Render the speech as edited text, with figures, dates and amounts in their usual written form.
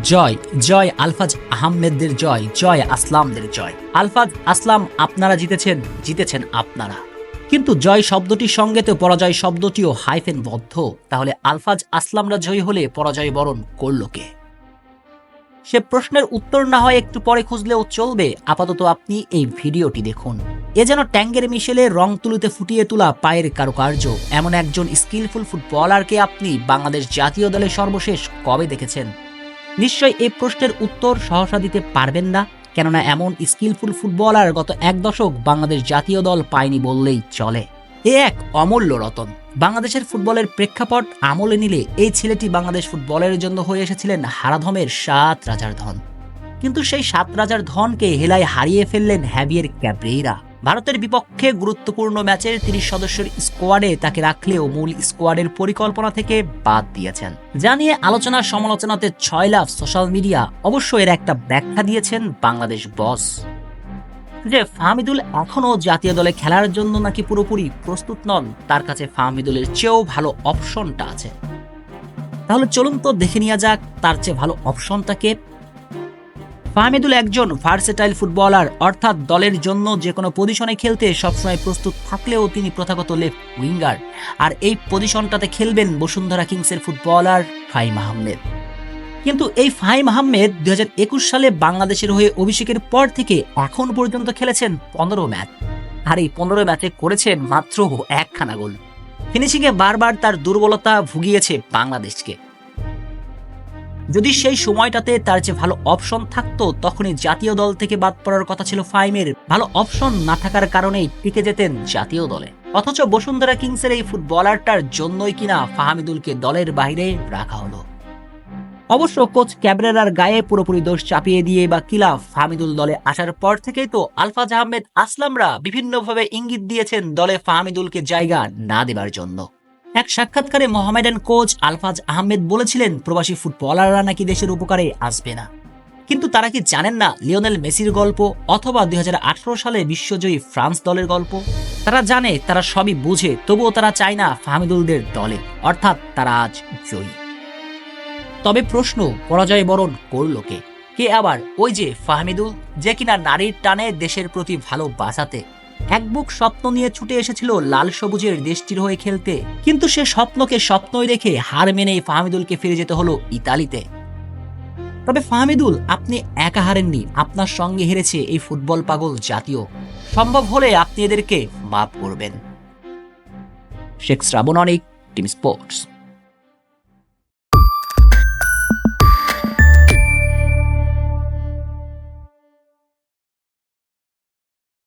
জয় জয় আলফাজ আহমেদদের জয়, জয় আসলামদের জয়। আলফাজ আসলাম আপনারা জিতেছেন আপনারা। কিন্তু জয় শব্দটির সঙ্গে তো পরাজয় শব্দটিও হাইফেনবদ্ধ। তাহলে আলফাজ আসলামরা জয়ী হলে পরাজয় বরণ করল কে? সে প্রশ্নের উত্তর না হয় একটু পরে খুঁজলেও চলবে, আপাতত আপনি এই ভিডিওটি দেখুন। এ যেন ট্যাঙ্গের মিশেলে রং তুলিতে ফুটিয়ে তোলা পায়ের কারুকার্য। এমন একজন স্কিলফুল ফুটবলারকে আপনি বাংলাদেশ জাতীয় দলে সর্বশেষ কবে দেখেছেন? নিশ্চয় এই প্রশ্নের উত্তর সহসা দিতে পারবেন না, কেননা এমন স্কিলফুল ফুটবলার গত এক দশক বাংলাদেশ জাতীয় দল পায়নি বললেই চলে। এ এক অমূল্য রতন। বাংলাদেশের ফুটবলের প্রেক্ষাপট আমলে নিলে এই ছেলেটি বাংলাদেশ ফুটবলের জন্য হয়ে এসেছিলেন হারাধমের 7 রাজার ধন। কিন্তু সেই 7 রাজার ধনকে হেলায় হারিয়ে ফেললেন হ্যাভিয়ের ক্যাব্রেইরা। ভারতের বিপক্ষে গুরুত্বপূর্ণ ম্যাচের 30 সদস্যের স্কোয়াডে তাকে রাখলেও মূল স্কোয়াডের পরিকল্পনা থেকে বাদ দিয়েছেন, যা নিয়ে আলোচনা সমালোচনাতে 6 লাফ সোশ্যাল মিডিয়া। অবশ্য এর একটা ব্যাখ্যা দিয়েছেন বাংলাদেশ বস, যে ফাহমিদুল এখনও জাতীয় দলে খেলার জন্য নাকি পুরোপুরি প্রস্তুত নন, তার কাছে ফাহমিদুলের চেয়েও ভালো অপশনটা আছে। তাহলে চলুন তো দেখে নেওয়া যাক তার চেয়ে ভালো অপশনটাকে। ফাহমিদুল একজন ভার্সেটাইল ফুটবলার, অর্থাৎ দলের জন্য যে কোনো পজিশনে খেলতে সবসময় প্রস্তুত থাকলেও তিনি প্রথাগত লেফট উইঙ্গার। আর এই পজিশনটাতে খেলবেন বসুন্ধরা কিংসের ফুটবলার ফাহিম আহমেদ। কিন্তু এই ফাহিম আহমেদ 2021 সালে বাংলাদেশের হয়ে অভিষেকের পর থেকে এখন পর্যন্ত খেলেছেন 15 ম্যাচ, আর এই 15 ম্যাচে করেছেন মাত্র 1খানা গোল। ফিনিশিংয়ে বারবার তার দুর্বলতা ভুগিয়েছে বাংলাদেশকে। যদি সেই সময়টাতে তার যে ভালো অপশন থাকতো, তখনই জাতীয় দল থেকে বাদ পড়ার কথা ছিল ফাহিমের। ভালো অপশন না থাকার কারণেই টিকে যেতেন জাতীয় দলে। অথচ বসুন্ধরা কিংসের এই ফুটবলারটার জন্যই কিনা ফাহমিদুলকে দলের বাইরে রাখা হলো। অবশ্য কোচ ক্যাব্রেরার গায়ে পুরোপুরি দোষ চাপিয়ে দিয়ে বা কিলা ফাহমিদুল দলে আসার পর থেকেই তো আলফাজ আহমেদ আসলামরা বিভিন্নভাবে ইঙ্গিত দিয়েছেন দলে ফাহমিদুলকে জায়গা না দেবার জন্য। এক সাক্ষাৎকারে মোহামেডান কোচ আলফাজ আহমেদ বলেছিলেন প্রবাসী ফুটবলাররা নাকি দেশের উপকারে আসবে না। কিন্তু তারা কি জানেন না লিওনেল মেসির গল্প, অথবা 2018 সালে বিশ্বজয়ী ফ্রান্স দলের গল্প? তারা জানে, তারা সবই বুঝে, তবুও তারা চায় না ফাহমিদুলদের দলে, অর্থাৎ তারা আজ জয়ী। তবে প্রশ্ন, পরাজয় বরণ করল কে? কে আবার? ওই যে ফাহমিদুল, যে কিনা নারীর টানে দেশের প্রতি ভালোবাসাতে এক বুক স্বপ্ন নিয়ে ছুটে এসেছিল লাল সবুজের দেশটির হয়ে খেলতে। কিন্তু সে স্বপ্নকে স্বপ্নই রেখে হার মেনেই ফাহমিদুলকে ফিরে যেতে হলো ইতালিতে। তবে ফাহমিদুল, আপনি একা হারেননি, আপনার সঙ্গে হেরেছে এই ফুটবল পাগল জাতীয়। সম্ভব হলে আপনি এদেরকে মাফ করবেন। শেখ শ্রাবণ অনিক, টিম স্পোর্টস।